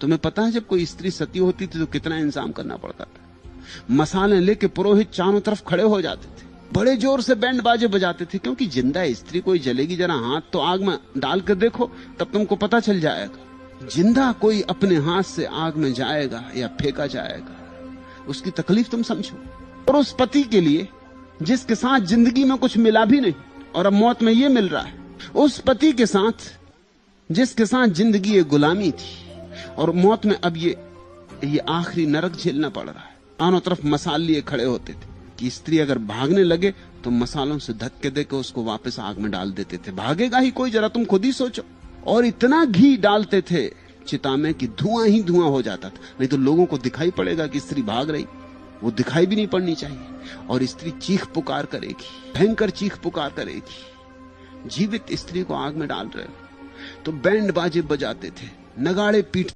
तुम्हें पता है जब कोई स्त्री सती होती थी तो कितना इंतजाम करना पड़ता था। मसाले लेके पुरोहित चारों तरफ खड़े हो जाते थे, बड़े जोर से बैंड बाजे बजाते थे, क्योंकि जिंदा स्त्री कोई जलेगी, जरा हाथ तो आग में डाल कर देखो, तब तुमको पता चल जाएगा। जिंदा कोई अपने हाथ से आग में जाएगा या फेंका जाएगा, उसकी तकलीफ तुम समझो। और उस पति के लिए जिसके साथ जिंदगी में कुछ मिला भी नहीं और अब मौत में ये मिल रहा है, उस पति के साथ जिसके साथ जिंदगी एक गुलामी थी और मौत में अब ये आखिरी नरक झेलना पड़ रहा है। दोनों तरफ मसाल लिए खड़े होते थे कि स्त्री अगर भागने लगे तो मसालों से धक्के देकर उसको वापस आग में डाल देते थे। भागेगा ही कोई, जरा तुम खुद ही सोचो। और इतना घी डालते थे चिता में कि धुआं ही धुआं हो जाता था, नहीं तो लोगों को दिखाई पड़ेगा कि स्त्री भाग रही, वो दिखाई भी नहीं पड़नी चाहिए। और स्त्री चीख पुकार करेगी, भयंकर चीख पुकार करेगी। जीवित स्त्री को आग में डाल रहे हो तो बैंड बाजे बजाते थे, नगाड़े पीट